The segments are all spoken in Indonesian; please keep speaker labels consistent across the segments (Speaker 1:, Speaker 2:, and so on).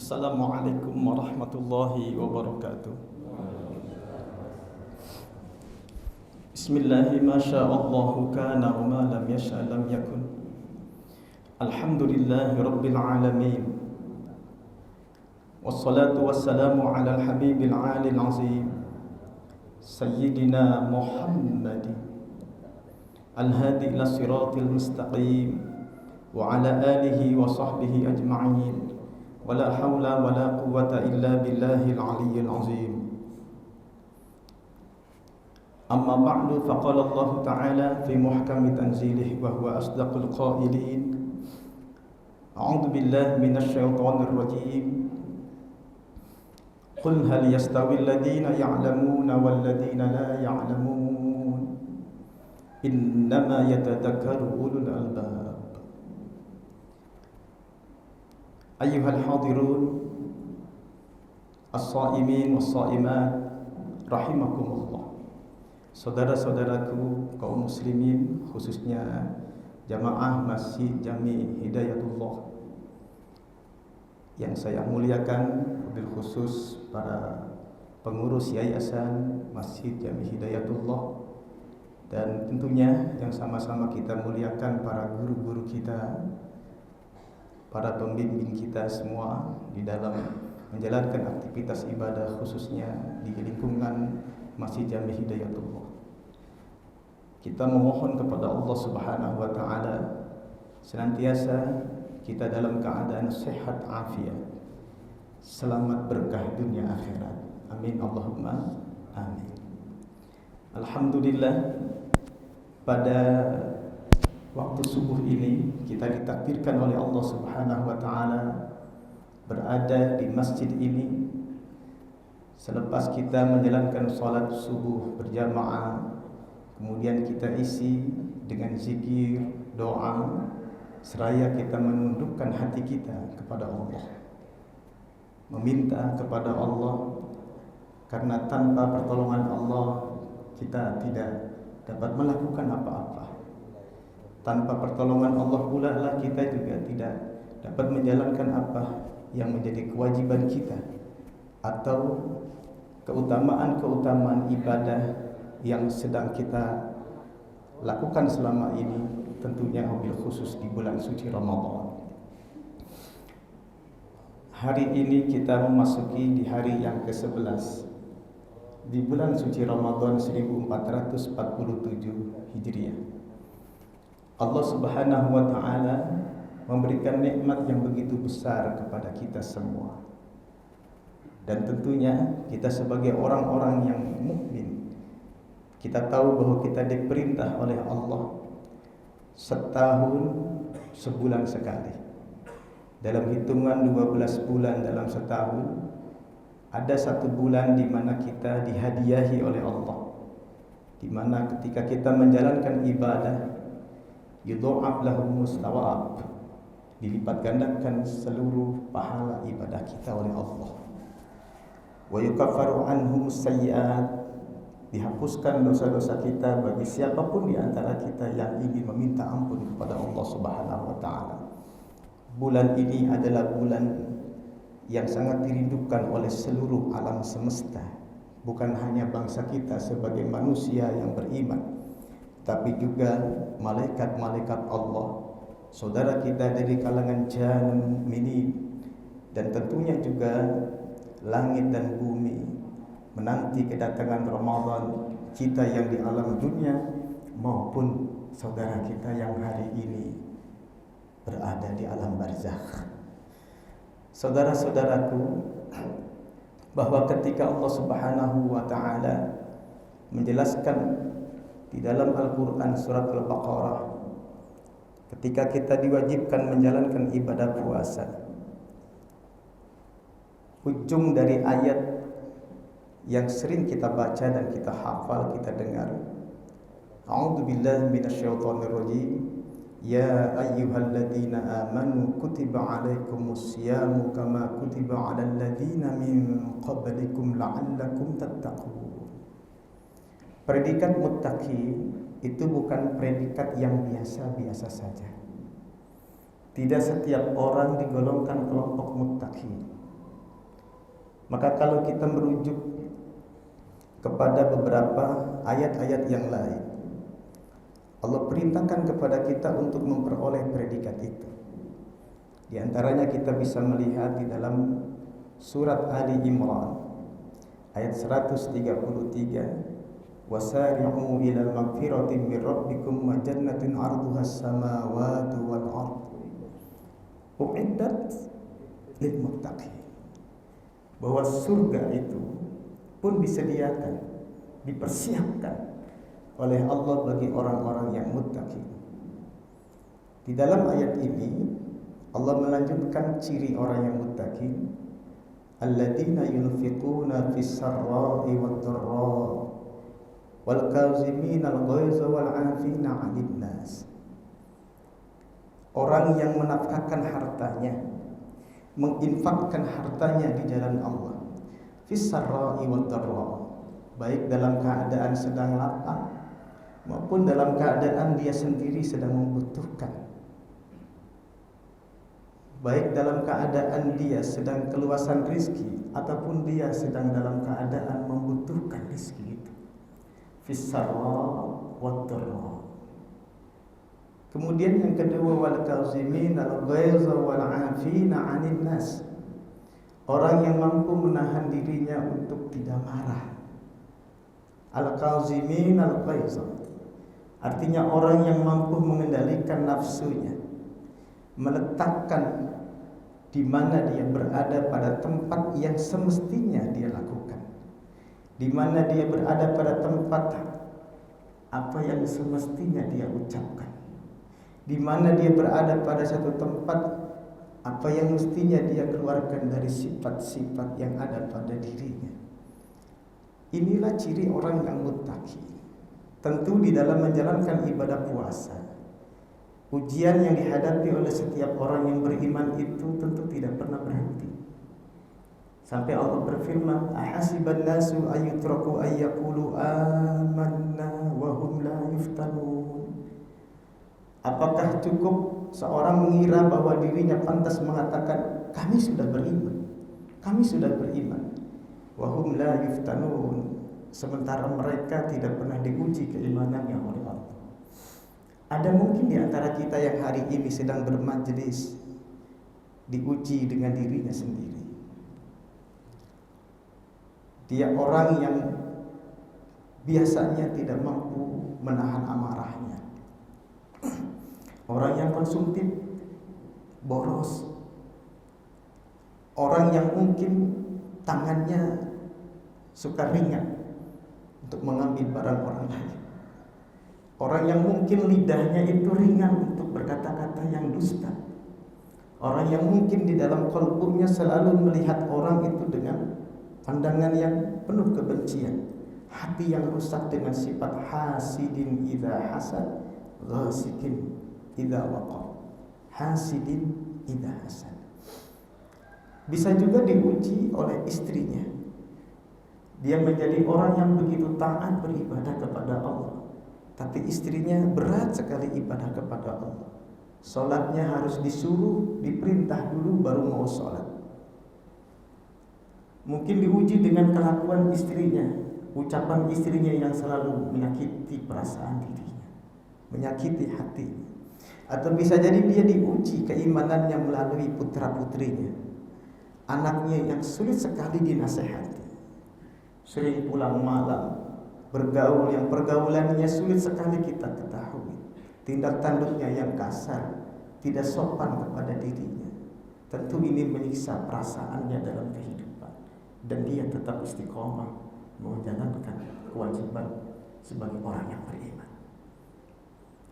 Speaker 1: Assalamualaikum warahmatullahi wabarakatuh. Bismillahi ma sya'allahu kana wa ma lam yasha' lam yakun. Alhamdulillahi rabbil alamin. Wassalatu wassalamu ala al-habibil alil azim Sayyidina Muhammadin al-hadi ila siratil mustaqim wa ala alihi wa sahbihi ajma'in. ولا حول ولا قوة إلا بالله العلي العظيم. أما بعد فقال الله تعالى في محكم تنزيله وهو أصدق القائلين أعوذ بالله من الشيطان الرجيم قل هل يستوي الذين يعلمون والذين لا يعلمون إنما يتذكر أولو الألباب. Ayyuhal hadirun as-saimin was-saimat rahimakumullah. Saudara-saudaraku kaum muslimin, khususnya jamaah Masjid Jami Hidayatullah yang saya muliakan, wabil khusus para pengurus yayasan Masjid Jami Hidayatullah, dan tentunya yang sama-sama kita muliakan para guru-guru kita, para pembimbing kita semua di dalam menjalankan aktivitas ibadah, khususnya di lingkungan Masjid Jami Hidayatullah. Kita memohon kepada Allah Subhanahu wa taala senantiasa kita dalam keadaan sehat afiat, selamat berkah dunia akhirat. Amin Allahumma amin. Alhamdulillah, pada waktu subuh ini kita ditakdirkan oleh Allah Subhanahu wa taala berada di masjid ini selepas kita menjalankan salat subuh berjamaah. Kemudian kita isi dengan zikir, doa, seraya kita menundukkan hati kita kepada Allah, meminta kepada Allah, karena tanpa pertolongan Allah kita tidak dapat melakukan apa-apa. Tanpa pertolongan Allah pula lah kita juga tidak dapat menjalankan apa yang menjadi kewajiban kita atau keutamaan-keutamaan ibadah yang sedang kita lakukan selama ini, tentunya wabil khusus di bulan suci Ramadan. Hari ini kita memasuki di hari yang ke-11 di bulan suci Ramadan 1447 Hijriah. Allah Subhanahu wa taala memberikan nikmat yang begitu besar kepada kita semua. Dan tentunya kita sebagai orang-orang yang mukmin, kita tahu bahwa kita diperintah oleh Allah setahun sebulan sekali. Dalam hitungan 12 bulan dalam setahun, ada satu bulan di mana kita dihadiahi oleh Allah, di mana ketika kita menjalankan ibadah, yudha'af lahumus thawab, dilipat gandakan seluruh pahala ibadah kita oleh Allah. Wa yukaffaru anhumus sayyi'at, dihapuskan dosa-dosa kita bagi siapapun di antara kita yang ingin meminta ampun kepada Allah Subhanahu wa taala. Bulan ini adalah bulan yang sangat dirindukan oleh seluruh alam semesta, bukan hanya bangsa kita sebagai manusia yang beriman, tapi juga malaikat-malaikat Allah, saudara kita dari kalangan jannah mini, dan tentunya juga langit dan bumi menanti kedatangan Ramadan kita yang di alam dunia, maupun saudara kita yang hari ini berada di alam barzakh. Saudara-saudaraku, bahwa ketika Allah Subhanahu wa taala menjelaskan di dalam Al-Quran surat Al-Baqarah, ketika kita diwajibkan menjalankan ibadah puasa, ujung dari ayat yang sering kita baca dan kita hafal, kita dengar, A'udzubillahi minasyaitonirrajim, Ya ayyuhalladzina amanu kutiba alaikumus siyamu kama kutiba alal ladzina min qablikum la'allakum tattaqun. Predikat muttaqi itu bukan predikat yang biasa-biasa saja. Tidak setiap orang digolongkan kelompok muttaqi. Maka kalau kita merujuk kepada beberapa ayat-ayat yang lain, Allah perintahkan kepada kita untuk memperoleh predikat itu. Di antaranya kita bisa melihat di dalam surat Ali Imran ayat 133, wasari'u ila magfiratin min rabbikum wa jannatin 'arduha as-samawati wal ardh u'iddat lil muttaqin. Bahwa surga itu pun disediakan, dipersiapkan oleh Allah bagi orang-orang yang muttaqin. Di dalam ayat ini Allah melanjutkan ciri orang yang muttaqin, alladzina yunfiquna fis sarra'i wad dharra wal kazimina al ghaiza wal 'afina 'anil nas. Orang yang menafkahkan hartanya, menginfakkan hartanya di jalan Allah, fis sarra'i wad dharra, baik dalam keadaan sedang lapang maupun dalam keadaan dia sendiri sedang membutuhkan. Baik dalam keadaan dia sedang keluasan rizki ataupun dia sedang dalam keadaan membutuhkan rizki itu. Fis-sarra wad-dharra. Kemudian yang kedua, wal kazimin al-ghaiza wal 'afina 'anil nas. Orang yang mampu menahan dirinya untuk tidak marah. Al-kazimin al-ghaiza, artinya orang yang mampu mengendalikan nafsunya, meletakkan di mana dia berada pada tempat yang semestinya dia lakukan, di mana dia berada pada tempat apa yang semestinya dia ucapkan, di mana dia berada pada satu tempat apa yang mestinya dia keluarkan dari sifat-sifat yang ada pada dirinya. Inilah ciri orang yang muttaqi. Tentu di dalam menjalankan ibadah puasa, ujian yang dihadapi oleh setiap orang yang beriman itu tentu tidak pernah berhenti. Sampai Allah berfirman, ahasiban nasu ayyutraku ayyaqulu amanna wa hum la yuftanun. Apakah cukup seorang mengira bahwa dirinya pantas mengatakan kami sudah beriman, wa hum la yuftanun, sementara mereka tidak pernah diuji keimanannya oleh Allah. Ada mungkin di antara kita yang hari ini sedang bermajlis diuji dengan dirinya sendiri. Dia orang yang biasanya tidak mampu menahan amarahnya. Orang yang konsumtif, boros. Orang yang mungkin tangannya suka ringan untuk mengambil barang orang lain. Orang yang mungkin lidahnya itu ringan untuk berkata-kata yang dusta. Orang yang mungkin di dalam qalbunya selalu melihat orang itu dengan pandangan yang penuh kebencian. Hati yang rusak dengan sifat hasidin idza hasad, ghasikin idza waqa. Hasidin idza hasad. Bisa juga diuji oleh istrinya. Dia menjadi orang yang begitu taat beribadah kepada Allah, tapi istrinya berat sekali ibadah kepada Allah. Solatnya harus disuruh, diperintah dulu baru mau solat. Mungkin diuji dengan kelakuan istrinya, ucapan istrinya yang selalu menyakiti perasaan dirinya, menyakiti hatinya. Atau bisa jadi dia diuji keimanannya melalui putra-putrinya, anaknya yang sulit sekali dinasehati, sering pulang malam, bergaul yang pergaulannya sulit sekali kita ketahui, tindak tanduknya yang kasar, tidak sopan kepada dirinya. Tentu ini menyiksa perasaannya dalam kehidupan, dan dia tetap istiqomah menjalankan kewajiban sebagai orang yang beriman.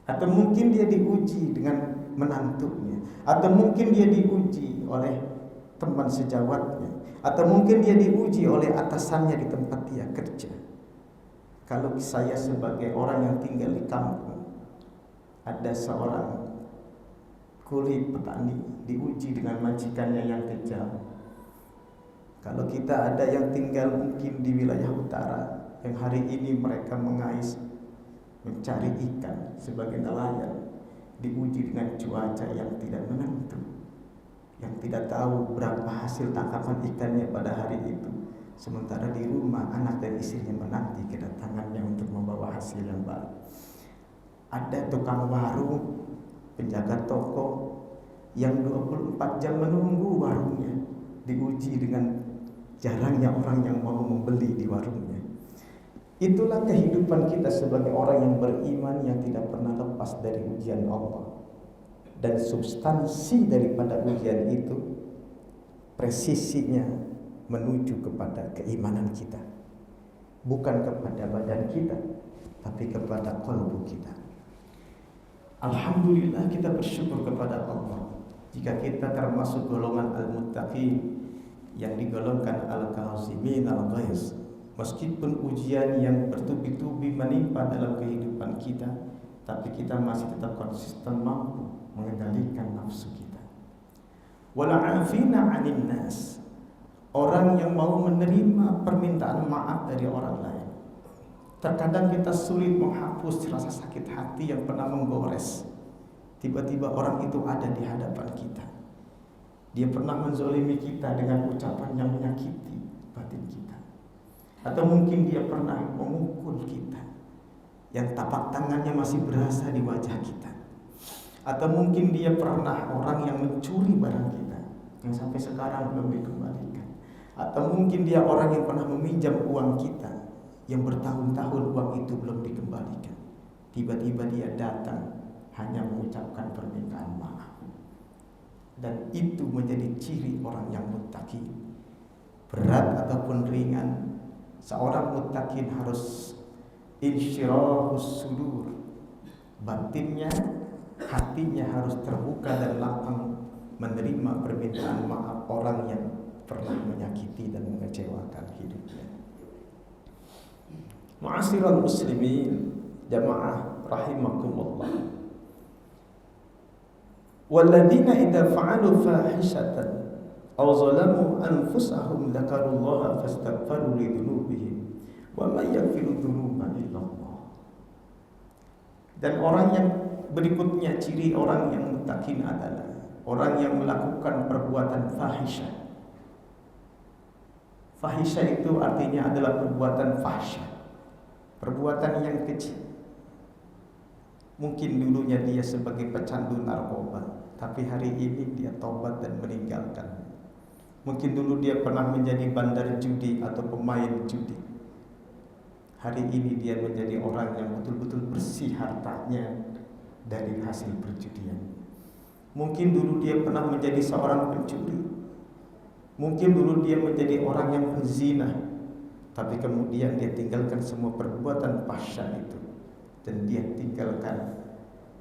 Speaker 1: Atau mungkin dia diuji dengan menantunya, atau mungkin dia diuji oleh teman sejawatnya, atau mungkin dia diuji oleh atasannya di tempat dia kerja. Kalau saya sebagai orang yang tinggal di kampung, ada seorang kulit petani diuji dengan majikannya yang kejam. Kalau kita ada yang tinggal mungkin di wilayah utara, yang hari ini mereka mengais mencari ikan sebagai nelayan, diuji dengan cuaca yang tidak menentu. yang tidak tahu berapa hasil tangkapan ikannya pada hari itu. Sementara di rumah anak dan istrinya menanti kedatangannya untuk membawa hasil yang baik. Ada tukang warung, penjaga toko yang 24 jam menunggu warungnya diuji dengan jarangnya orang yang mau membeli di warungnya. Itulah kehidupan kita sebagai orang yang beriman yang tidak pernah lepas dari ujian Allah. Dan substansi daripada ujian itu presisinya menuju kepada keimanan kita, bukan kepada badan kita, tapi kepada qalbu kita. Alhamdulillah, kita bersyukur kepada Allah jika kita termasuk golongan al-muttaqin yang digolongkan al-kazimin al-ghaiz. Meskipun ujian yang bertubi-tubi menimpa dalam kehidupan kita, tapi kita masih tetap konsisten mampu mengendalikan nafsu kita. Wala'afina 'anil nas, orang yang mau menerima permintaan maaf dari orang lain. Terkadang kita sulit menghapus rasa sakit hati yang pernah menggores. Tiba-tiba orang itu ada di hadapan kita. Dia pernah menzolimi kita dengan ucapan yang menyakiti batin kita. Atau mungkin dia pernah memukul kita, yang tapak tangannya masih berasa di wajah kita. Atau mungkin dia pernah orang yang mencuri barang kita, yang sampai sekarang belum dikembalikan. Atau mungkin dia orang yang pernah meminjam uang kita, yang bertahun-tahun uang itu belum dikembalikan. Tiba-tiba dia datang hanya mengucapkan permintaan maaf. Dan itu menjadi ciri orang yang muttaqi. Berat ataupun ringan, seorang muttaqin harus insyirahus sudur. Batinnya, hatinya harus terbuka dan lapang menerima permintaan maaf orang yang pernah menyakiti dan mengecewakan hidupnya. Ma'asyiral muslimin, jamaah rahimakumullah. Walladzina idza fa'alu fahishatan aw zalamu anfusahum dzakarullaha fastaghfiru lidzunubihim wa may yaghfiru dzunuba illa Allah. Dan orang yang berikutnya, ciri orang yang muttaqin adalah orang yang melakukan perbuatan fahisyah. Fahisyah itu artinya adalah perbuatan fahsyah, perbuatan yang kecil. Mungkin dulunya dia sebagai pecandu narkoba, tapi hari ini dia taubat dan meninggalkan. Mungkin dulu dia pernah menjadi bandar judi atau pemain judi. Hari ini dia menjadi orang yang betul-betul bersih hartanya dari hasil perjudian. Mungkin dulu dia pernah menjadi seorang pencuri. Mungkin dulu dia menjadi orang yang penzina, tapi kemudian dia tinggalkan semua perbuatan fahsyah itu. Dan dia tinggalkan,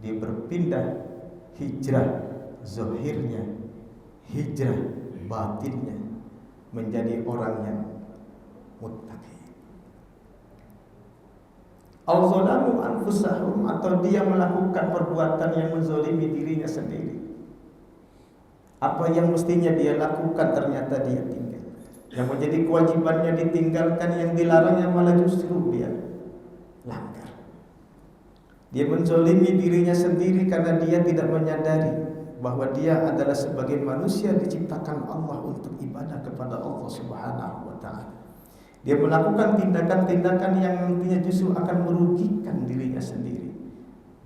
Speaker 1: dia berpindah, hijrah zahirnya, hijrah batinnya, menjadi orang yang muttaqi. Al-zalamu anfusahum, atau dia melakukan perbuatan yang menzalimi dirinya sendiri. Apa yang mestinya dia lakukan ternyata dia tinggal. Yang menjadi kewajibannya ditinggalkan, yang dilarangnya malah justru dia langgar. Dia menzalimi dirinya sendiri karena dia tidak menyadari bahwa dia adalah sebagai manusia diciptakan Allah untuk ibadah kepada Allah Subhanahu wa taala. Dia melakukan tindakan-tindakan yang nantinya justru akan merugikan dirinya sendiri,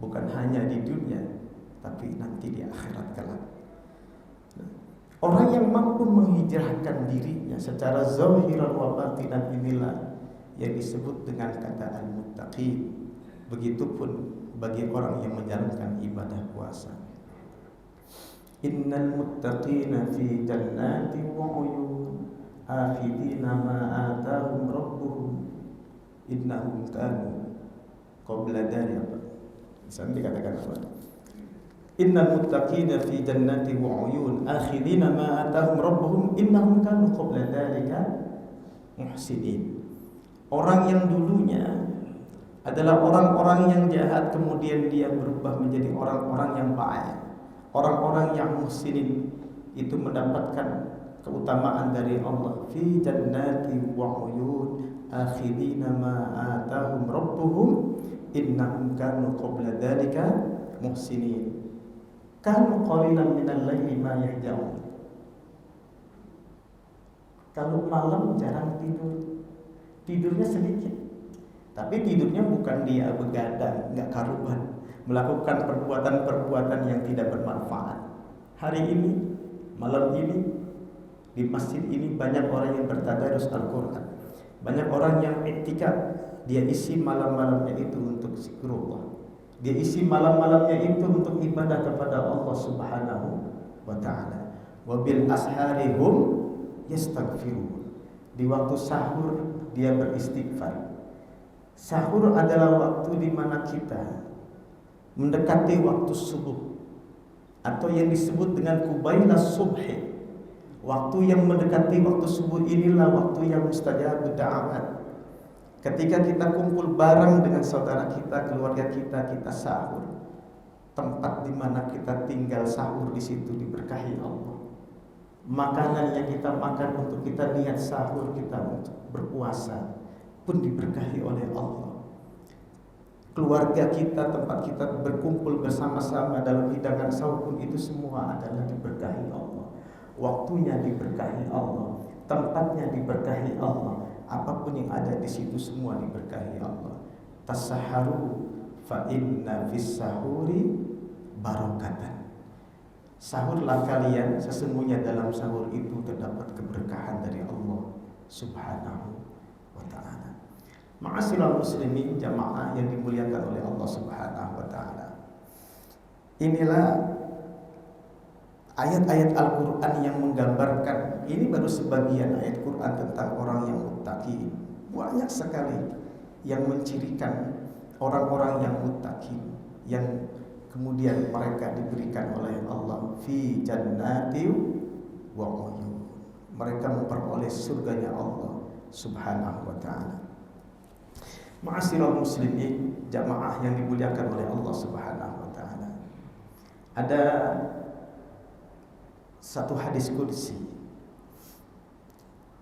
Speaker 1: bukan hanya di dunia, tapi nanti di akhirat kelak. Orang yang mampu menghijrahkan dirinya secara zahiran wa batinan, inilah yang disebut dengan kata al-muttaqin. Begitupun bagi orang yang menjalankan ibadah puasa. Innal muttaqina fi jannatin wa uyun akhidina ma atahum rabbuhum innahum kanu qabla dhalika. Sampai dikatakan apa? Innal muttaqina fi jannatin wa uyun akhidina ma atahum rabbuhum innahum kanu qabla dhalika muhsinin. Orang yang dulunya adalah orang-orang yang jahat, kemudian dia berubah menjadi orang-orang yang baik. Orang-orang yang muhsinin itu mendapatkan keutamaan dari Allah. Fi jannati wa uyun akhidina ma atahum rabbuhum innahum kanu qabla dzalika muhsinin. Kanu qalilan minal laili ma yahjaun. Kalau malam jarang tidur, tidurnya sedikit. Tapi tidurnya bukan dia begadang, nggak karuan, melakukan perbuatan-perbuatan yang tidak bermanfaat. Hari ini, malam ini, di masjid ini banyak orang yang bertadarus Al-Quran. Banyak orang yang iktikaf, dia isi malam-malamnya itu untuk zikrullah. Dia isi malam-malamnya itu untuk ibadah kepada Allah Subhanahu wa ta'ala. Wa bil asharihum yastaghfirun. Di waktu sahur dia beristighfar. Sahur adalah waktu di mana kita mendekati waktu subuh, atau yang disebut dengan qubaila subhi. Waktu yang mendekati waktu subuh inilah waktu yang mustajabud da'awat. Ketika kita kumpul bareng dengan saudara kita, keluarga kita, kita sahur. Tempat di mana kita tinggal sahur di situ diberkahi Allah. Makanan yang kita makan untuk kita niat sahur, kita untuk berpuasa pun diberkahi oleh Allah. Keluarga kita, tempat kita berkumpul bersama-sama dalam hidangan sahur pun itu semua adalah diberkahi Allah. Waktunya diberkahi Allah, tempatnya diberkahi Allah, apapun yang ada di situ semua diberkahi Allah. Tasahharu fa inna fis sahuri barakatan. Sahurlah kalian, sesungguhnya dalam sahur itu terdapat keberkahan dari Allah Subhanahu wa ta'ala. Ma'asyiral muslimin, jamaah yang dimuliakan oleh Allah Subhanahu wa ta'ala. Inilah ayat-ayat Al-Quran yang menggambarkan, ini baru sebagian ayat Quran tentang orang yang muttaqin. Banyak sekali yang mencirikan orang-orang yang muttaqin, yang kemudian mereka diberikan oleh Allah fi jannati wa uyun. Mereka memperoleh surganya Allah Subhanahu wa ta'ala. Ma'asyiral muslimin, jamaah yang dimuliakan oleh Allah Subhanahu wa ta'ala. Ada satu hadis qudsi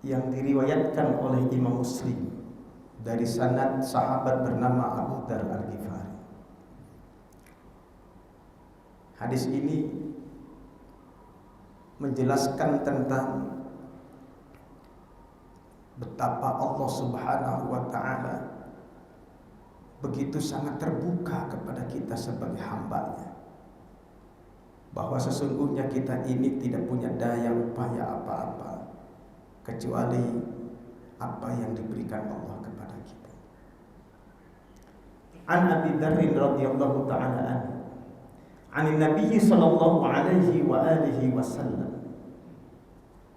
Speaker 1: yang diriwayatkan oleh Imam Muslim dari sanad sahabat bernama Abu Dzar Al-Ghifari. Hadis ini menjelaskan tentang betapa Allah Subhanahu wa ta'ala begitu sangat terbuka kepada kita sebagai hamba-Nya, bahwa sesungguhnya kita ini tidak punya daya upaya apa-apa kecuali apa yang diberikan Allah kepada kita. An Abi Dzar radhiyallahu ta'ala anhu, an Nabi sallallahu alaihi wa alihi wasallam,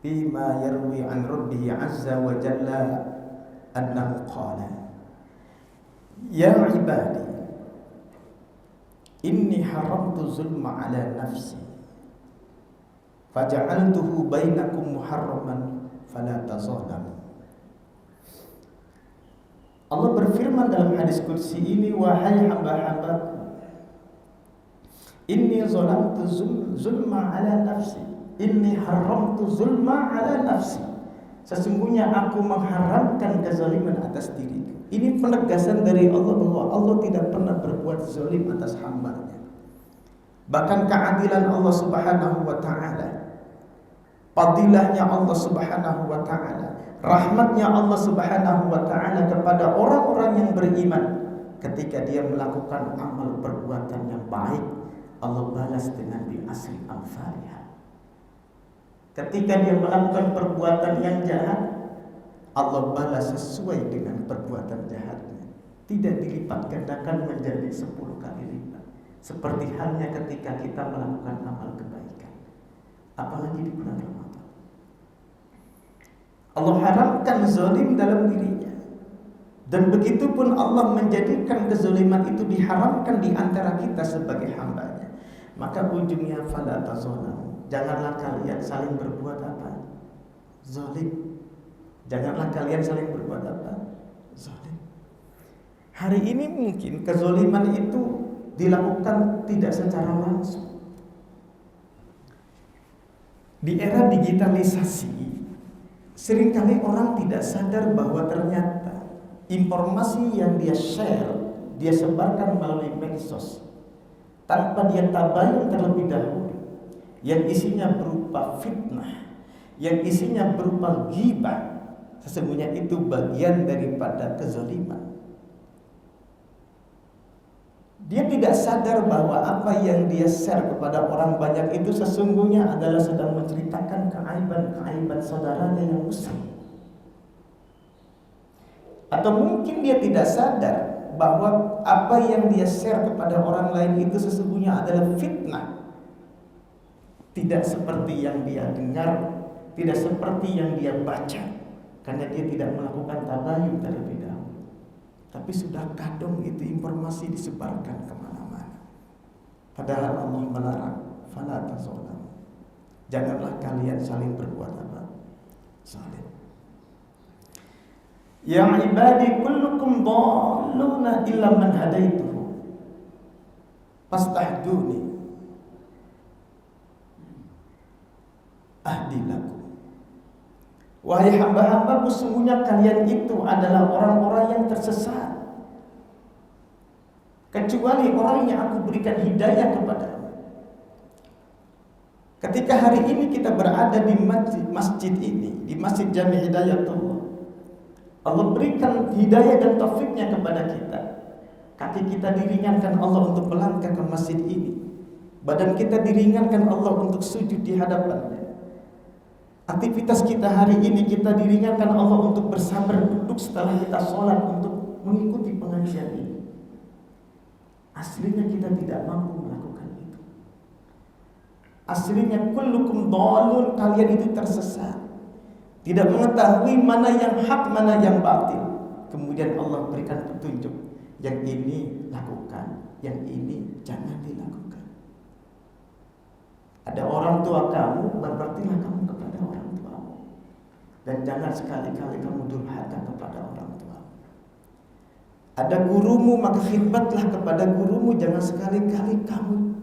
Speaker 1: bima yarwi an Rabbih azza wa jalla annahu qala, ya ibadi, inni haramtu zulma ala nafsi faja'altuhu bainakum muharraman fala tazalamu. Allah berfirman dalam hadis qudsi ini, wahai hamba-hambaku, inni zalamtu zulma ala nafsi, inni haramtu zulma ala nafsi, sesungguhnya aku mengharamkan kezaliman atas diriku. Ini penegasan dari Allah bahwa Allah tidak pernah berbuat zalim atas hamba-Nya. Bahkan keadilan Allah Subhanahu wa ta'ala, fadilahnya Allah Subhanahu wa ta'ala, rahmatnya Allah Subhanahu wa ta'ala kepada orang-orang yang beriman, ketika dia melakukan amal perbuatan yang baik, Allah balas dengan bi asri amsalihah. Ketika dia melakukan perbuatan yang jahat, Allah balas sesuai dengan perbuatan jahatnya, tidak dilipat gandakan menjadi 10 kali lipat. Seperti halnya ketika kita melakukan amal kebaikan, apalagi di bulan Ramadan. Allah haramkan zalim dalam dirinya, dan begitu pun Allah menjadikan kezaliman itu diharamkan di antara kita sebagai hamba-Nya. Maka ujungnya fala tazalamu, janganlah kalian saling berbuat apa? Zalim. Janganlah kalian saling berbuat apa? Zalim. Hari ini mungkin kezaliman itu dilakukan tidak secara langsung. Di era digitalisasi, seringkali orang tidak sadar bahwa ternyata informasi yang dia share, dia sebarkan melalui medsos tanpa dia tabayun terlebih dahulu, yang isinya berupa fitnah, yang isinya berupa ghibah, sesungguhnya itu bagian daripada kezaliman. Dia tidak sadar bahwa apa yang dia share kepada orang banyak itu sesungguhnya adalah sedang menceritakan keaiban-keaiban saudaranya yang muslim. Atau mungkin dia tidak sadar bahwa apa yang dia share kepada orang lain itu sesungguhnya adalah fitnah. Tidak seperti yang dia dengar, tidak seperti yang dia baca, karena dia tidak melakukan tabayun terlebih dahulu. Tapi sudah kadung itu informasi disebarkan kemana-mana. Padahal Allah melarang, fala tazalamu. Janganlah kalian saling berbuat apa? Zalim. Ya ibadi kullukum dhalluna illa man hadaituhu fastahduni ahdi lakum. Wahai hamba-hambaku, sesungguhnya kalian itu adalah orang-orang yang tersesat, kecuali orang yang aku berikan hidayah kepada. Ketika hari ini kita berada di masjid ini, di Masjid Jami' Hidayatullah, Allah berikan hidayah dan taufiknya kepada kita. Kaki kita diringankan Allah untuk melangkah ke masjid ini. Badan kita diringankan Allah untuk sujud di hadapannya. Aktivitas kita hari ini kita diringankan Allah untuk bersabar duduk setelah kita sholat untuk mengikuti pengajian ini. Aslinya kita tidak mampu melakukan itu. Aslinya kullukum dhalun, kalian itu tersesat, tidak mengetahui mana yang hak, mana yang batil. Kemudian Allah berikan petunjuk, yang ini lakukan, yang ini jangan dilakukan. Ada orang tua kamu, berbaktilah kamu kepada orang tuamu, dan jangan sekali-kali kamu durhaka kepada orang tua. Ada gurumu, maka khidmatlah kepada gurumu. Jangan sekali-kali kamu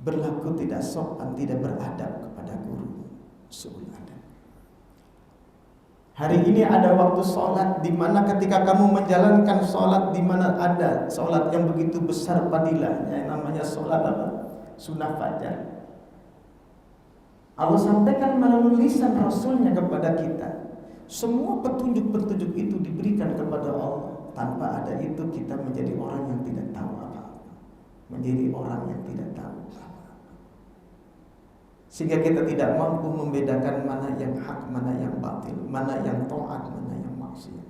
Speaker 1: berlaku tidak sopan, tidak beradab kepada guru. Su'ul adab. Hari ini ada waktu sholat, di mana ketika kamu menjalankan sholat, di mana ada sholat yang begitu besar fadilahnya, namanya sholat apa? Sunnah fajar. Allah sampaikan melalui lisan Rasulnya kepada kita. Semua petunjuk-petunjuk itu diberikan kepada Allah. Tanpa ada itu kita menjadi orang yang tidak tahu apa-apa, menjadi orang yang tidak tahu apa-apa. Sehingga kita tidak mampu membedakan mana yang hak, mana yang batil, mana yang taat, mana yang maksiat.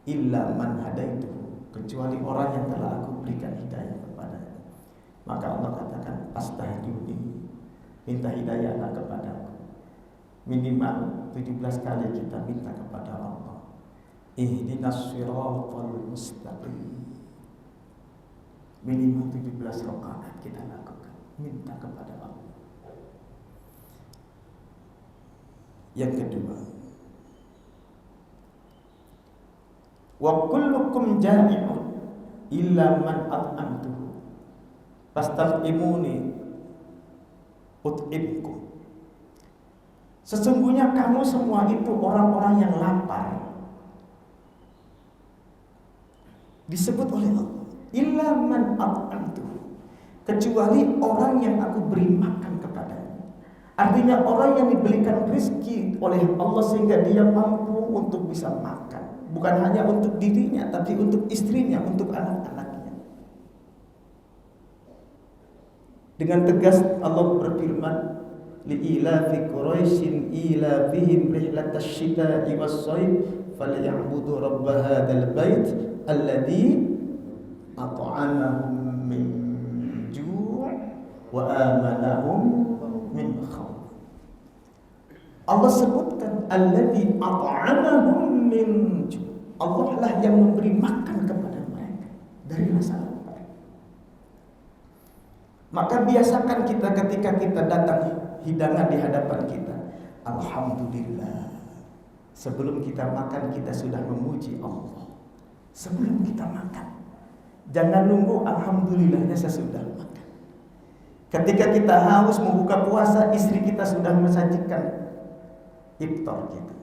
Speaker 1: Illa man hadaituhu, kecuali orang yang telah aku berikan hidayah kepadanya. Maka Allah katakan, fastahduni, minta hidayahlah kepadaku. Minimal 17 kali kita minta kepada Allah, ihdinas siratal mustaqim. Minimal 17 rakaat kita lakukan, minta kepada Allah. Yang kedua, wa kullukum jami'un illa man at'amtuhu fastaqimuni ut'imkum. Sesungguhnya kamu semua itu orang-orang yang lapar. Disebut oleh Allah, illa man at'amtuhu, kecuali orang yang aku beri makan kepadanya. Artinya orang yang diberikan rezeki oleh Allah sehingga dia mampu untuk bisa makan. Bukan hanya untuk dirinya, tapi untuk istrinya, untuk anak-anaknya. Dengan tegas Allah berfirman, li'ilafi Quraisyin ilafihim rihlatash shita'i was-shayf falyabudu rabb hadzal bait alladzi at'amahum min ju' wa amanahum min khawf. Allah sebutkan alladzi at'amahum min ju'. Allah lah yang memberi makan kepada mereka dari rasa lapar. Maka biasakan kita ketika kita datang hidangan di hadapan kita, alhamdulillah. Sebelum kita makan kita sudah memuji Allah. Sebelum kita makan, jangan nunggu alhamdulillahnya sesudah makan. Ketika kita haus membuka puasa, istri kita sudah mensajikan iftar kita.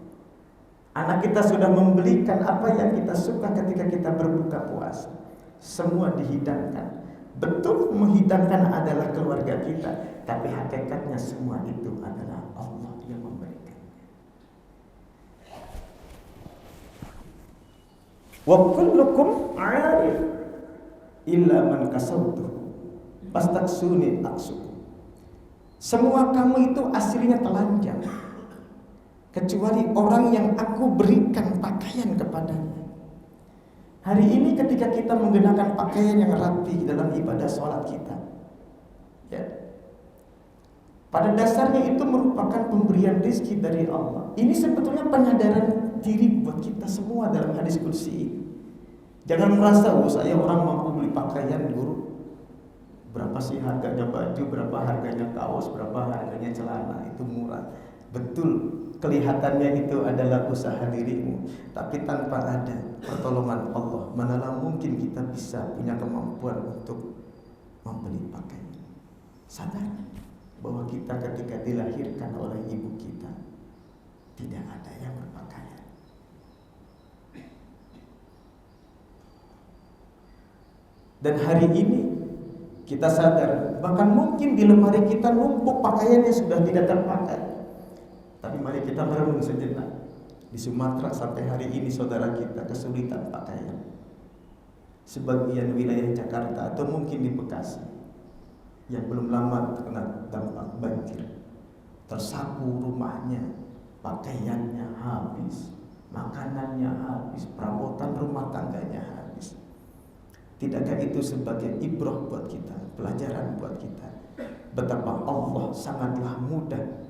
Speaker 1: Anak kita sudah membelikan apa yang kita suka ketika kita berbuka puasa. Semua dihidangkan. Betul menghidangkan adalah keluarga kita, tapi hakikatnya semua itu adalah Allah. Wa kullukum 'arif illa man kasautu fastaksuni aksuku. Semua kamu itu aslinya telanjang kecuali orang yang aku berikan pakaian kepadanya. Hari ini ketika kita menggunakan pakaian yang rapi dalam ibadah sholat kita, ya, pada dasarnya itu merupakan pemberian rezeki dari Allah. Ini sebetulnya penyadaran diri buat kita semua dalam hadis qudsi ini. Jangan merasa, saya orang mampu beli pakaian, guru. Berapa sih harganya baju, berapa harganya kaos, berapa harganya celana, itu murah. Betul, kelihatannya itu adalah usaha dirimu, tapi tanpa ada pertolongan Allah, manalah mungkin kita bisa punya kemampuan untuk membeli pakaian. Sadar bahwa kita ketika dilahirkan oleh ibu kita tidak ada yang berpakaian. Dan hari ini kita sadar bahkan mungkin di lemari kita numpuk pakaian yang sudah tidak terpakai. Tapi mari kita merenung sejenak. Di Sumatera sampai hari ini saudara kita kesulitan pakaian. Sebagian wilayah Jakarta atau mungkin di Bekasi yang belum lama terkena dampak banjir, tersapu rumahnya, pakaiannya habis, makanannya habis, perabotan rumah tangganya habis. Tidakkah itu sebagai ibrah buat kita, pelajaran buat kita, betapa Allah sangatlah mudah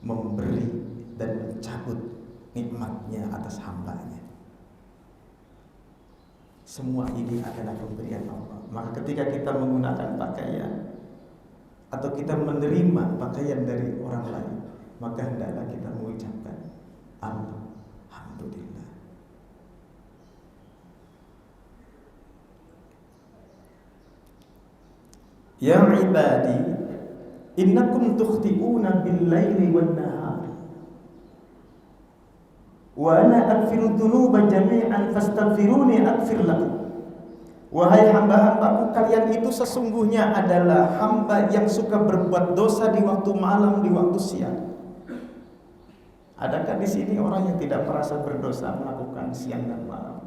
Speaker 1: memberi dan mencabut nikmatnya atas hambanya. Semua ini adalah pemberian Allah. Maka ketika kita menggunakan pakaian atau kita menerima pakaian dari orang lain, maka hendaklah kita mengucapkan alhamdulillah. Ya ibadi, innakum tukhti'una bil-laili wan-nahar wa ana aghfiru dzunuba jami'an fastaghfiruni aghfir lakum. Wahai hamba-hambaku, kalian itu sesungguhnya adalah hamba yang suka berbuat dosa di waktu malam, di waktu siang. Adakah di sini orang yang tidak merasa berdosa melakukan siang dan malam?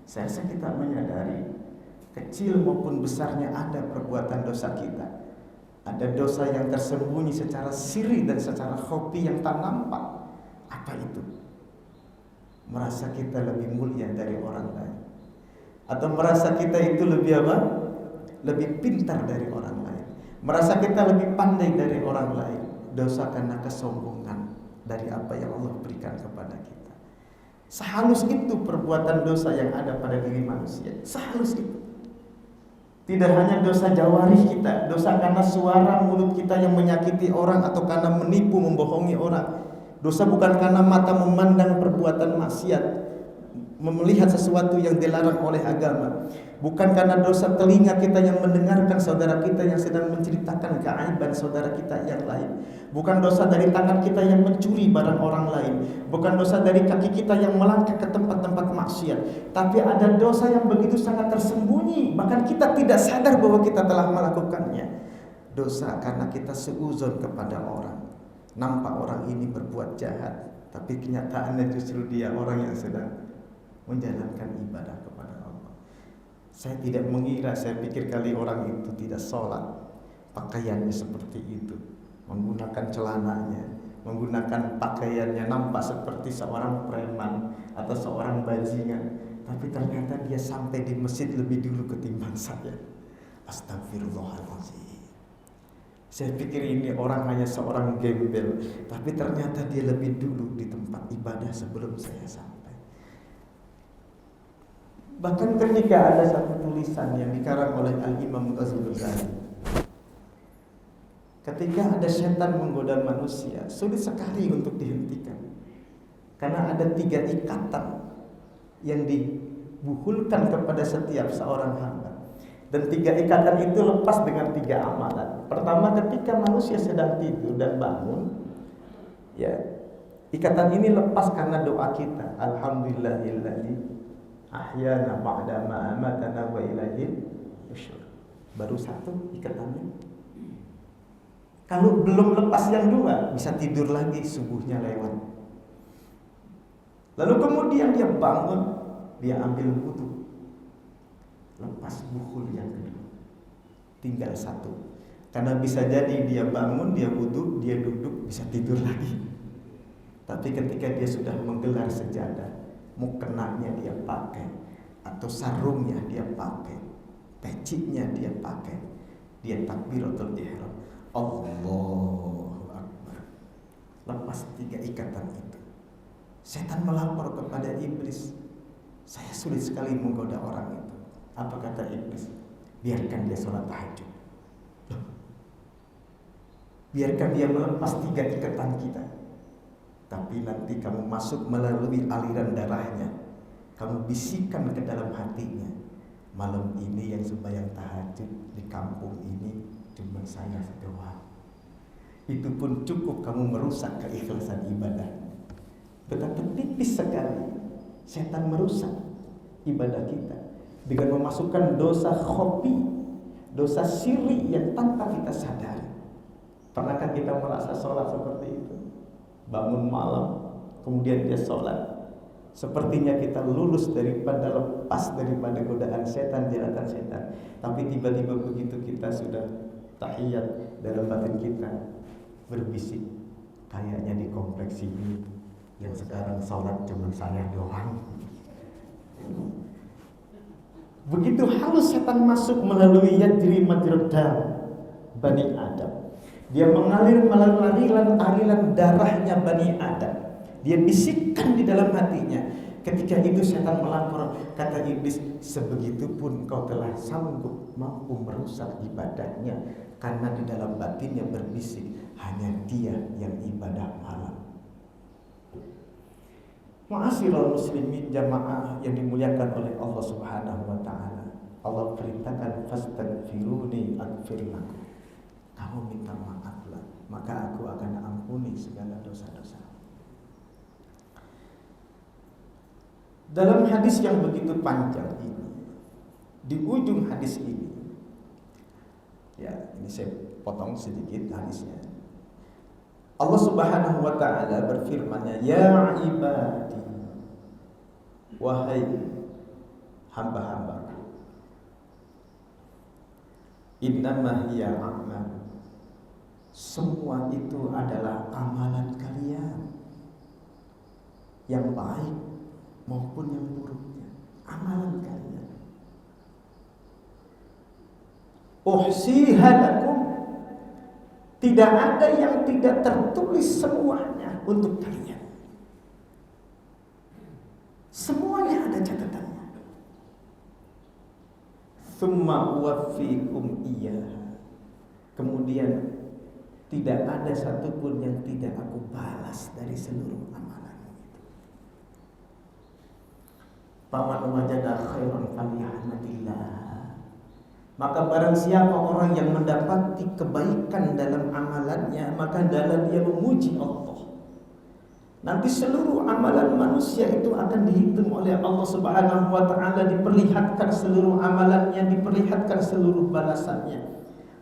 Speaker 1: Saya rasa kita menyadari kecil maupun besarnya ada perbuatan dosa kita. Ada dosa yang tersembunyi secara siri dan secara khafi yang tak nampak. Apa itu? Merasa kita lebih mulia dari orang lain, atau merasa kita itu lebih apa? Lebih pintar dari orang lain, merasa kita lebih pandai dari orang lain. Dosa karena kesombongan dari apa yang Allah berikan kepada kita. Sehalus itu perbuatan dosa yang ada pada diri manusia. Sehalus itu. Tidak hanya dosa jawarih kita, dosa karena suara mulut kita yang menyakiti orang atau karena menipu, membohongi orang. Dosa bukan karena mata memandang perbuatan maksiat, melihat sesuatu yang dilarang oleh agama. Bukan karena dosa telinga kita yang mendengarkan saudara kita yang sedang menceritakan keaiban saudara kita yang lain. Bukan dosa dari tangan kita yang mencuri barang orang lain. Bukan dosa dari kaki kita yang melangkah ke tempat-tempat maksiat. Tapi ada dosa yang begitu sangat tersembunyi, bahkan kita tidak sadar bahwa kita telah melakukannya. Dosa karena kita seuzon kepada orang. Nampak orang ini berbuat jahat, tapi kenyataannya justru dia orang yang sedang menjalankan ibadah kepada Allah. Saya tidak mengira, saya pikir kali orang itu tidak sholat, pakaiannya seperti itu, menggunakan celananya, menggunakan pakaiannya nampak seperti seorang preman atau seorang bajingan, tapi ternyata dia sampai di masjid lebih dulu ketimbang saya. Astagfirullahaladzim. Saya pikir ini orang hanya seorang gembel, tapi ternyata dia lebih dulu di tempat ibadah sebelum saya sampai. Bahkan ketika ada satu tulisan yang dikarang oleh Al-Imam Az-Ghazali, ketika ada setan menggoda manusia, sulit sekali untuk dihentikan, karena ada 3 ikatan yang dibuhulkan kepada setiap seorang hamba. Dan 3 ikatan itu lepas dengan 3 amalan. Pertama, ketika manusia sedang tidur dan bangun, ya, ikatan ini lepas karena doa kita, alhamdulillahilladzi ahyana ba'da ma amatana wa ilaihil nusyur. Baru 1 ikatannya. Kalau belum lepas yang 2, bisa tidur lagi, subuhnya lewat. Lalu kemudian dia bangun, dia ambil wudu, lepas bukhul yang kedua, tinggal satu. Karena bisa jadi dia bangun, dia wudu, dia duduk, bisa tidur lagi. Tapi ketika dia sudah menggelar sejadah, mukenanya dia pakai, atau sarungnya dia pakai, pecinya dia pakai, dia takbiratul ihram, Allahu Akbar, lepas 3 ikatan itu. Setan melapor kepada iblis, saya sulit sekali menggoda orang itu. Apa kata iblis? Biarkan dia sholat tahajud. Biarkan dia melepas 3 ikatan kita. Tapi nanti kamu masuk melalui aliran darahnya, kamu bisikan ke dalam hatinya, malam ini yang sembahyang tahajud di kampung ini cuma saya doang. Itu pun cukup kamu merusak keikhlasan ibadah. Betapa tipis sekali setan merusak ibadah kita dengan memasukkan dosa khofi, dosa sirri yang tanpa kita sadari. Pernahkah kita merasa sholat seperti itu? Bangun malam, kemudian dia sholat, sepertinya kita lulus lepas daripada godaan setan, jeratan setan. Tapi tiba-tiba begitu kita sudah tahiyat, dalam batin kita berbisik, kayaknya di kompleks ini yang sekarang sholat cuma saya doang. Begitu halus setan masuk melalui yajri majrad Bani Adam. Dia mengalir melalui aliran darahnya Bani Adam. Dia bisikkan di dalam hatinya. Ketika itu setan melapor, kata iblis, sebegitupun kau telah sanggup mampu merusak ibadahnya, karena di dalam batinnya berbisik, hanya dia yang ibadah malam. Ma'asyiral muslimin jamaah yang dimuliakan oleh Allah Subhanahu wa taala. Allah perintahkan fastaghfiruni aghfir lakum. Kamu minta maaflah, maka aku akan ampuni segala dosa-dosa. Dalam hadis yang begitu panjang ini, di ujung hadis ini, ya ini saya potong sedikit hadisnya. Allah Subhanahu wa taala berfirman, ya ibadi, wahai hamba-hambaku, innama hiya a'mal, semua itu adalah amalan kalian, yang baik maupun yang buruknya, amalan kalian. Uhsiha lakum, tidak ada yang tidak tertulis semuanya untuk kalian. Semuanya ada catatannya. Tsumma uwaffikum iyyaha, kemudian tidak ada satupun yang tidak aku balas dari seluruh amalan itu. Faman wajada khairan falyahmadillah, maka barang siapa orang yang mendapati kebaikan dalam amalannya, maka adalah dia memuji Allah. Nanti seluruh amalan manusia itu akan dihitung oleh Allah Subhanahu wa taala, diperlihatkan seluruh amalannya, diperlihatkan seluruh balasannya.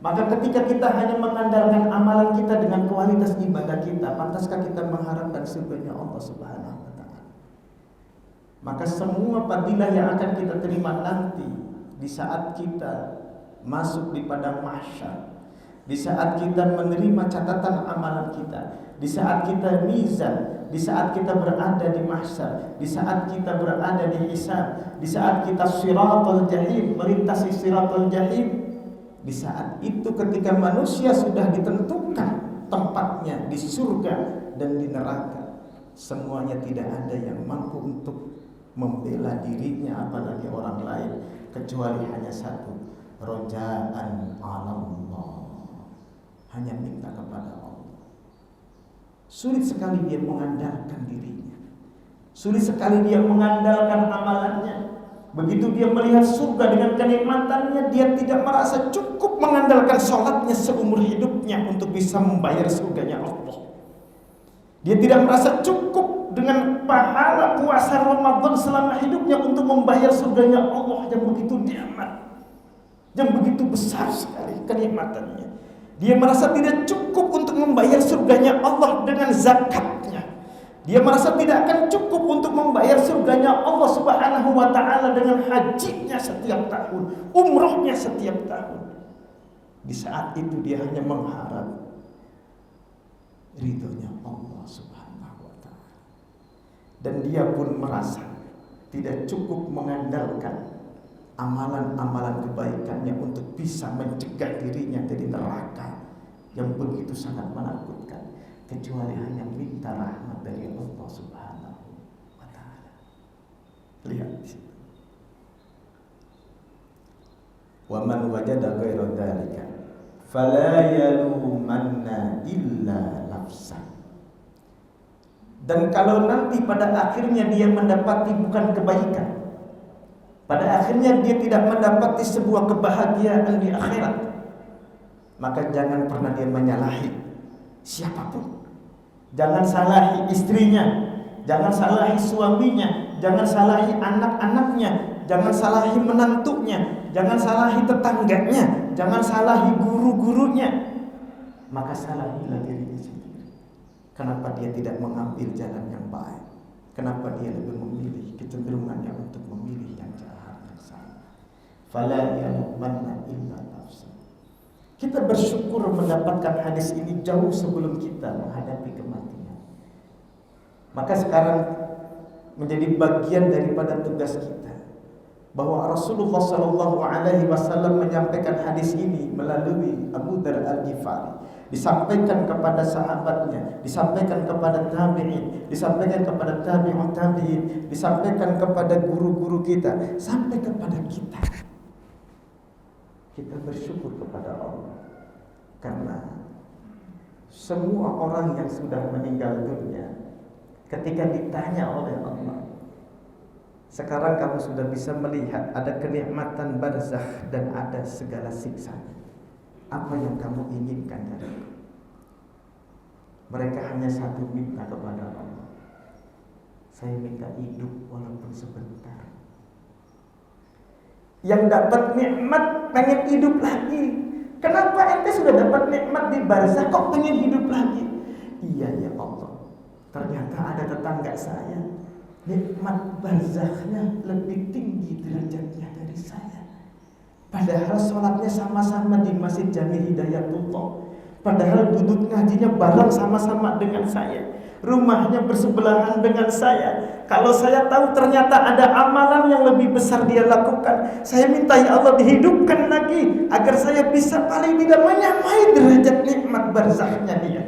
Speaker 1: Maka ketika kita hanya mengandalkan amalan kita dengan kualitas ibadah kita, pantaskah kita mengharapkan surganya Allah Subhanahu wa taala? Maka semua fadilah yang akan kita terima nanti di saat kita masuk di padang mahsyar, di saat kita menerima catatan amalan kita, di saat kita mizan, di saat kita berada di mahsyar, di saat kita berada di hisab, di saat kita siratal jahim, melintasi siratal jahim, di saat itu ketika manusia sudah ditentukan tempatnya di surga dan di neraka, semuanya tidak ada yang mampu untuk membela dirinya apalagi orang lain, kecuali hanya satu, rojaan Allah, hanya minta kepada Allah. Sulit sekali dia mengandalkan dirinya, sulit sekali dia mengandalkan amalannya. Begitu dia melihat surga dengan kenikmatannya, dia tidak merasa cukup mengandalkan sholatnya seumur hidupnya untuk bisa membayar surganya Allah. Dia tidak merasa cukup dengan pahala puasa Ramadan selama hidupnya untuk membayar surganya Allah yang begitu nikmat, yang begitu besar sekali kenikmatannya. Dia merasa tidak cukup untuk membayar surganya Allah dengan zakatnya, Dia merasa tidak akan cukup untuk membayar surganya Allah Subhanahu wa taala dengan hajinya setiap tahun, umrohnya setiap tahun. Di saat itu dia hanya mengharap ridhonya Allah Subhanahu wa taala. Dan dia pun merasa tidak cukup mengandalkan amalan-amalan kebaikannya untuk bisa mencegah dirinya dari neraka yang begitu sangat menakutkan, kecuali hanya minta rahmat dari Allah Subhanahu wa taala. Lihat di situ. Wa man wajada ghaira dzalika fala yalumanna illa nafsa. Dan kalau nanti pada akhirnya dia mendapati bukan kebaikan, pada akhirnya dia tidak mendapati sebuah kebahagiaan di akhirat, maka jangan pernah dia menyalahi siapapun. Jangan salahi istrinya, jangan salahi suaminya, jangan salahi anak-anaknya, jangan salahi menantunya, jangan salahi tetangganya, jangan salahi guru-gurunya. Maka salahilah dirinya sendiri. Kenapa dia tidak mengambil jalan yang baik? Kenapa dia lebih memilih kecenderungannya untuk memilih yang jahat, yang salah? Fala yalumanna illa nafsa. Kita bersyukur mendapatkan hadis ini jauh sebelum kita menghadapi kematian. Maka sekarang menjadi bagian daripada tugas kita bahwa Rasulullah SAW menyampaikan hadis ini melalui Abu Dzar Al-Ghifari, disampaikan kepada sahabatnya, disampaikan kepada tabi'in, disampaikan kepada tabi'ut tabi'in, disampaikan kepada guru-guru kita, sampai kepada kita. Kita bersyukur kepada Allah karena semua orang yang sudah meninggal dunia, ketika ditanya oleh Allah, sekarang kamu sudah bisa melihat ada kenikmatan barzakh dan ada segala siksanya. Apa yang kamu inginkan dariku? Mereka hanya satu minta kepada Allah, saya minta hidup walaupun sebentar. Yang dapat nikmat pengen hidup lagi. Kenapa ente sudah dapat nikmat di barzakh kok pengen hidup lagi? Iya ya Allah, ternyata ada tetangga saya, nikmat barzakhnya lebih tinggi derajatnya dari saya. Padahal sholatnya sama-sama di Masjid Jami Hidayatullah, padahal duduk ngajinya bareng sama-sama dengan saya, rumahnya bersebelahan dengan saya. Kalau saya tahu ternyata ada amalan yang lebih besar dia lakukan, saya minta ya Allah dihidupkan lagi agar saya bisa paling tidak menyamai derajat nikmat barzakhnya dia.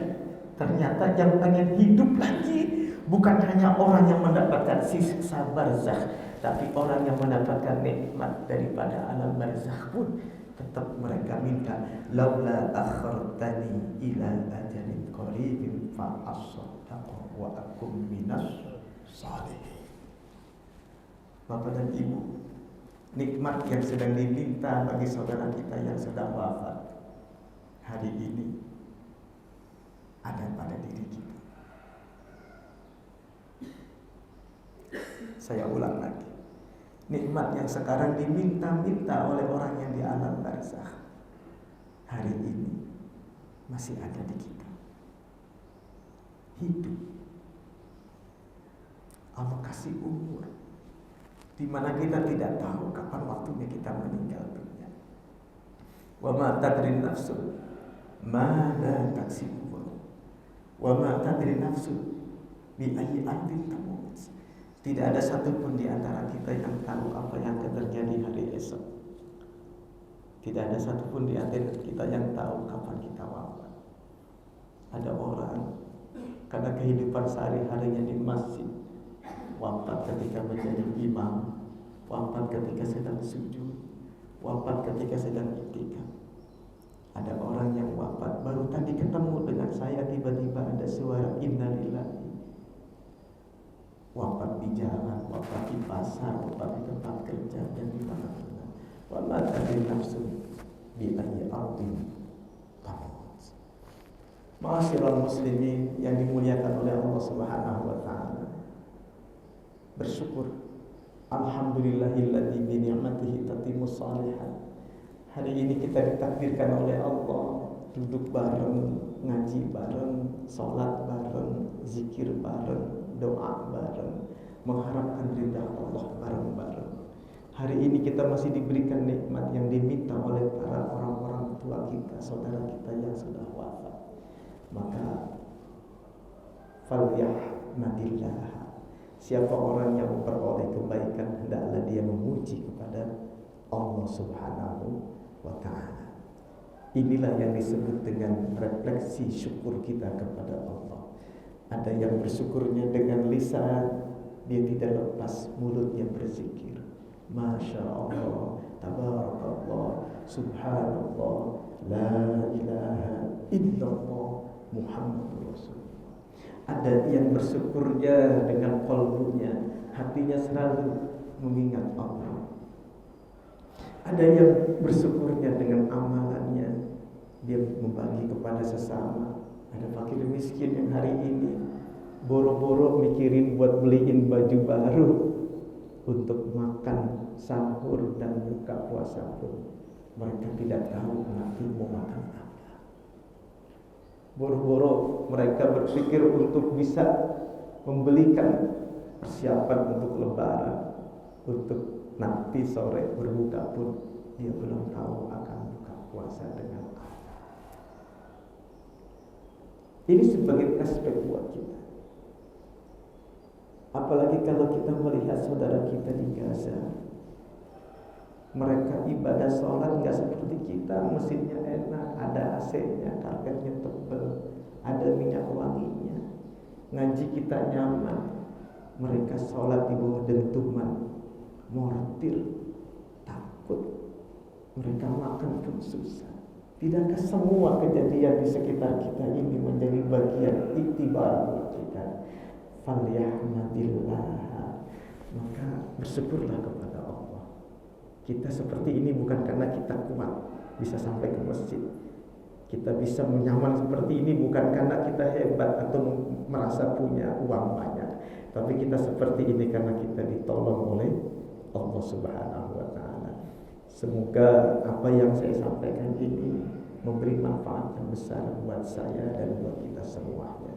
Speaker 1: Ternyata yang pengen hidup lagi bukan hanya orang yang mendapatkan siksa barzakh, tapi orang yang mendapatkan nikmat daripada alam barzakh pun tetap mereka minta, laula akhartani ila ajalin qaribin fa asaddaq wa akum minas salihin. Bapak dan Ibu, nikmat yang sedang diminta bagi saudara kita yang sedang wafat hari ini ada pada diri kita. Saya ulang lagi, nikmat yang sekarang diminta-minta oleh orang yang di alam barzakh hari ini masih ada di kita. Hidup, Allah kasih umur di mana kita tidak tahu kapan waktunya kita meninggal dunia. Wa ma tadri nafsun madza taksibu wa ma tadri nafsun bi ayyi ardin tamut. Tidak ada satupun di antara kita yang tahu apa yang akan terjadi hari esok. Tidak ada satupun di antara kita yang tahu kapan kita wafat. Ada orang karena kehidupan sehari-harinya di masjid, wafat ketika menjadi imam, wafat ketika sedang sujud, wafat ketika sedang iktikaf. Ada orang yang wafat baru tadi ketemu dengan saya, tiba-tiba ada suara innalillahi. Wafat di jalan, wafat di pasar, wafat di tempat kerja dan di mana-mana. Wa ma tadri nafsun bi ayyi ardin tamut. Ma'asyiral muslimin yang dimuliakan oleh Allah Subhanahu wa taala. Bersyukur, alhamdulillahilladzi bi ni'matihi tatimmus shalihat. Hari ini kita ditakdirkan oleh Allah duduk bareng, ngaji bareng, sholat bareng, zikir bareng, doa bareng, mengharapkan ridha Allah bareng-bareng. Hari ini kita masih diberikan nikmat yang diminta oleh para orang-orang tua kita, saudara kita yang sudah wafat. Maka falyahmadillah. Siapa orang yang memperoleh kebaikan, hendaklah dia memuji kepada Allah Subhanahu wa ta'ala. Inilah yang disebut dengan refleksi syukur kita kepada Allah. Ada yang bersyukurnya dengan lisan, dia tidak lepas mulutnya berzikir. Masya Allah, tabarakallah, subhanallah, la ilaha illallah, Muhammadur Rasulullah. Ada yang bersyukurnya dengan qalbunya, hatinya selalu mengingat Allah. Ada yang bersyukurnya dengan amalannya, dia membagi kepada sesama. Ada fakir miskin yang hari ini boro-boro mikirin buat beliin baju baru untuk makan sahur dan buka puasa pun mereka tidak tahu nanti mau makan apa. Boro-boro mereka berpikir untuk bisa membelikan persiapan untuk lebaran, untuk nanti sore berbuka pun dia belum tahu akan buka puasa dengan apa. Ini sebagai aspek buat kita. Apalagi kalau kita melihat saudara kita di Gaza, mereka ibadah sholat nggak seperti kita, mesinnya enak, ada AC-nya, karpetnya tebal, ada minyak wanginya, ngaji kita nyaman. Mereka sholat di bawah dentuman mortir, takut. Mereka makan pun susah. Tidakkah semua kejadian di sekitar kita ini menjadi bagian iktibar buat kita? Falyahmadillah. Maka bersyukurlah kepada Allah. Kita seperti ini bukan karena kita kuat bisa sampai ke masjid. Kita bisa menyaman seperti ini bukan karena kita hebat atau merasa punya uang banyak. Tapi kita seperti ini karena kita ditolong oleh Allah Subhanahu wa ta'ala. Semoga apa yang saya sampaikan ini memberi manfaat yang besar buat saya dan buat kita semuanya.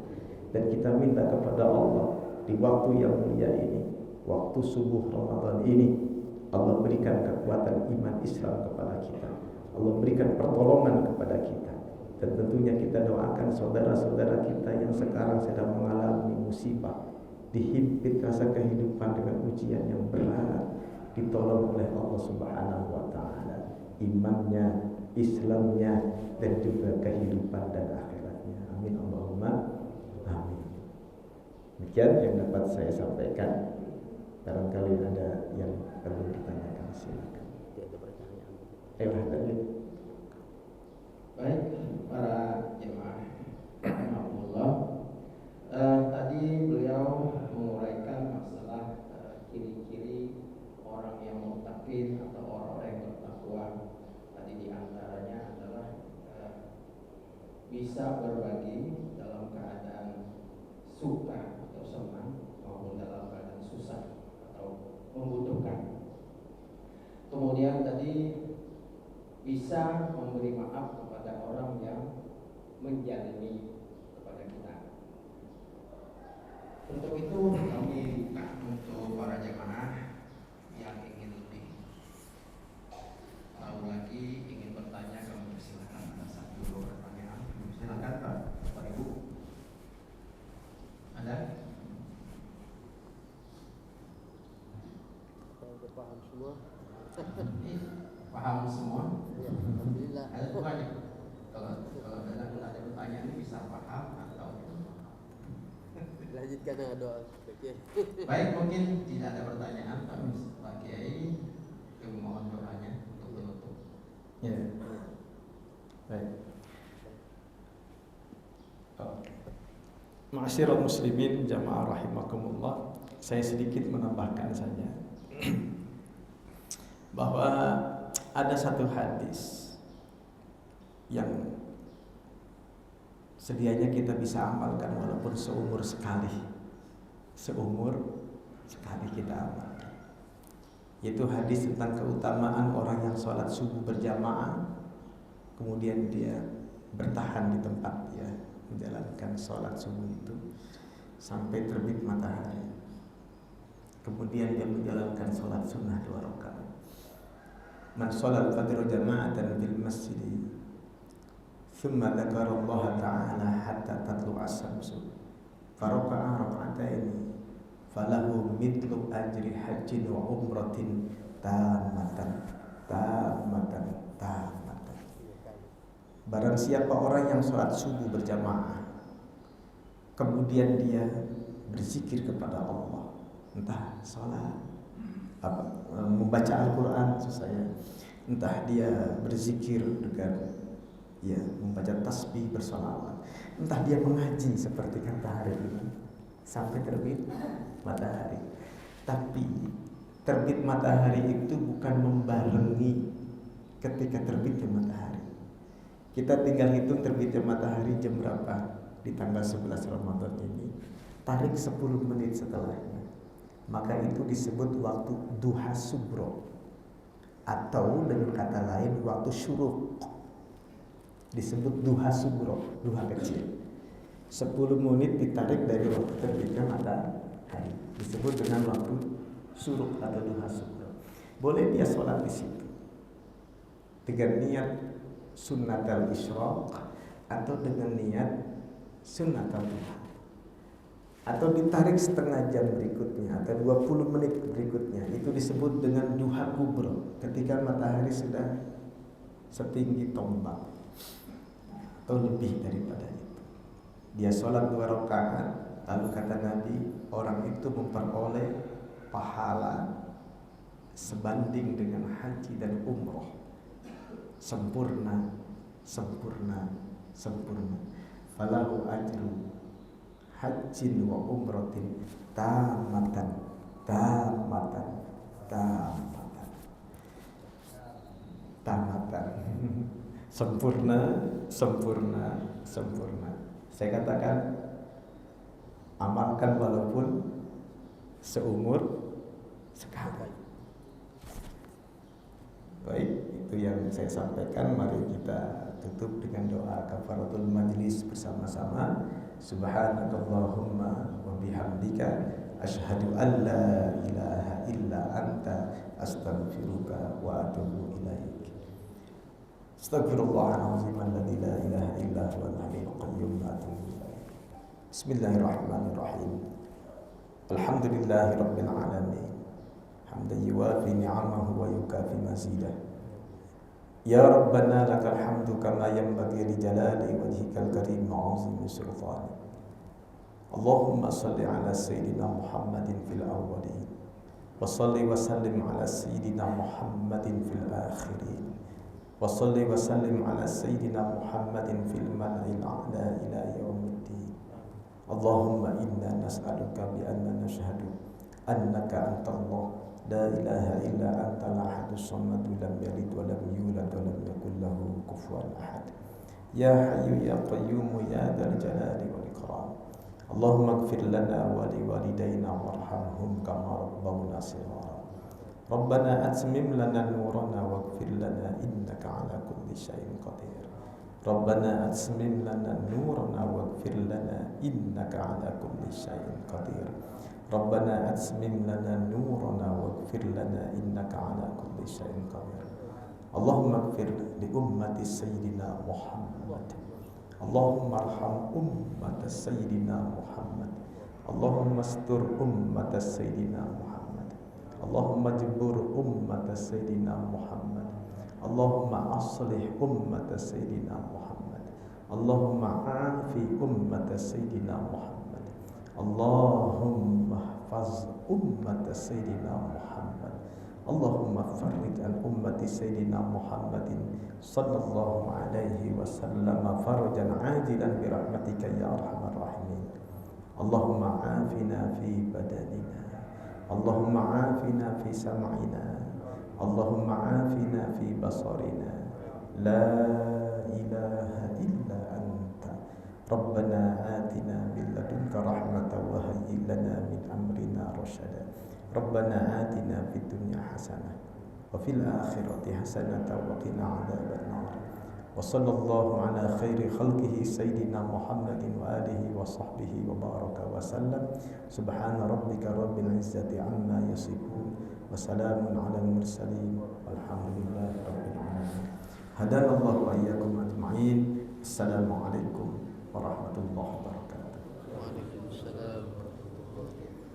Speaker 1: Dan kita minta kepada Allah di waktu yang mulia ini, waktu subuh Ramadan ini, Allah berikan kekuatan iman Islam kepada kita. Allah berikan pertolongan kepada kita. Dan tentunya kita doakan saudara-saudara kita yang sekarang sedang mengalami musibah, dihimpit rasa kehidupan dengan ujian yang berat, ditolong oleh Allah Subhanahu wa ta'ala, imannya, Islamnya, dan juga kehidupan dan akhiratnya. Amin Allahumma amin. Demikian yang dapat saya sampaikan. Barangkali ada yang perlu ditanyakan, silakan. Tadi.
Speaker 2: Baik, para jemaah rahimahullah. Tadi beliau menguraikan masalah ciri-ciri orang yang muttaqin atau orang yang bertakwa. Tadi diantaranya adalah bisa berbagi dalam keadaan suka atau senang maupun dalam keadaan susah atau membutuhkan. Kemudian tadi bisa memberi maaf kepada orang yang menjalimi kepada kita. Untuk itu kami buka untuk para jemaah yang ingin lebih tahu lagi, ingin bertanya, kami persilakan. Ada satu dua pertanyaan. Silakan Pak, Bapak Ibu. Ada?
Speaker 3: Sudah paham semua.
Speaker 2: Paham semua?
Speaker 3: Ya, alhamdulillah.
Speaker 2: Ada banyak. Kalau ada pertanyaan ini bisa paham atau
Speaker 3: Lanjutkan dengan doa. Okay.
Speaker 2: baik, mungkin tidak ada pertanyaan, tapi Pak Kiai mohon doanya untuk menutup.
Speaker 1: Ya. Baik. Ma'asyiral muslimin jamaah rahimakumullah, saya sedikit menambahkan saja bahwa ada satu hadis yang sedianya kita bisa amalkan walaupun seumur sekali kita amalkan, yaitu hadis tentang keutamaan orang yang sholat subuh berjamaah kemudian dia bertahan di tempat dia menjalankan sholat subuh itu. sampai terbit matahari. Kemudian dia menjalankan sholat sunnah 2 rakaat. Man sholat fajr jama'atan fil masjid, thumma dzakara Allah ta'ala hatta tatlu'a asy-syamsu, faraka'a raka'ataini, falahu mithlu ajri hajjin wa umratin tamatan. Barang siapa orang yang sholat subuh berjamaah, kemudian dia berzikir kepada Allah, entah sholat, membaca Al-Quran, entah dia berzikir dengan membaca tasbih, bersolawat, entah dia mengaji seperti kata hari ini sampai terbit matahari. Tapi terbit matahari itu bukan membarengi ketika terbitnya matahari. Kita tinggal hitung terbitnya matahari jam berapa di tanggal 11 Ramadan ini, tarik 10 menit setelahnya, maka itu disebut waktu duha subro, atau dengan kata lain waktu syuruk. Disebut duha subro, duha kecil. 10 menit ditarik dari waktu terbitnya matahari, disebut dengan waktu syuruk atau duha subro. Boleh dia sholat di situ dengan niat sunnatal isyraq atau dengan niat sunnatal duha, atau ditarik setengah jam berikutnya atau 20 menit berikutnya, itu disebut dengan duha kubro, ketika matahari sudah setinggi tombak atau lebih daripada itu. Dia sholat 2 rakaat, lalu kata Nabi, orang itu memperoleh pahala sebanding dengan haji dan umroh, sempurna. Falahu ajru hajjin wa umratin tamatan. Sempurna. Saya katakan, amalkan walaupun seumur sekali. Baik, itu yang saya sampaikan. Mari kita tutup dengan doa kafaratul majlis bersama-sama. Subhanakallahumma wa bihamdika asyhadu an la ilaha illa anta astaghfiruka wa atubu ilaik. Astaghfirullahaladzim alladzi la ilaha illa huwal hayyul qayyum wa atubu ilaik. Bismillahirrahmanirrahim. Alhamdulillahi rabbil alamin. Hamdan yuwafi ni'amahu wa yukafi mazidah. Ya Rabbana lakal hamdu kama yanbaghi li jalali wajhikal karim wa 'azimi sultanik. Allahumma salli ala sayyidina Muhammadin fil awwalin wa salli wa sallim ala sayyidina Muhammadin fil akhirin wa salli wa sallim ala sayyidina Muhammadin fil mala'il a'la ila yaumiddin. Allahumma inna nas'aluka bi anna nashhadu annaka antallah la ilaha illa anta al-ahadus samad lam yalid wa lam yulad wa lam yakul lahu kufuwan ahad. Ya hayyu ya qayyum ya dzal jalali wal ikram. Allahumma ighfir lana wa li walidayna warhamhum kama rabbawna shighara. Rabbana atmim lana nurana waghfir lana innaka ala kulli syai'in qadir. Rabbana atmim lana nurana waghfir lana innaka ala kulli syai'in qadir. Rabbana atmim lana nurana waghfir lana innaka ala kulli syai'in qadir. Allahumma ighfir li ummati sayyidina Muhammad. Allahumma arham ummata sayyidina Muhammad. Allahumma astur ummata sayyidina Muhammad. Allahumma jibur ummata sayyidina Muhammad. Allahumma aslih ummata sayyidina Muhammad. Allahumma afi ummata sayyidina Muhammad. Allahumma hafaz ummat Sayyidina Muhammad. Allahumma farrij an ummati Sayyidina Muhammadin sallallahu alaihi wasallam farajan ajilan birahmatika ya arhamar rahimin. Allahumma afina fi badanina. Allahumma afina fi sam'ina. Allahumma afina fi basarina. La ilaha illa anta. Rabbana atina min ladunka rahmatan wa hayyi lana min amrina rasyada. Rabbana atina fid dunya hasanah wa fil akhirati hasanah wa qina adzaban nar. wa sallallahu ala khairi khalqihi sayyidina Muhammadin wa alihi wa sahbihi wa baraka wa sallam. Subhana rabbika rabbil izzati amma yasifun wa salamun ala mursalin walhamdulillahi rabbil alamin. Hadanallahu wa iyyakum ajma'in. Assalamualaikum warahmatullahi wabarakatuh.
Speaker 3: Waalaikumsalam warahmatullahi wabarakatuh.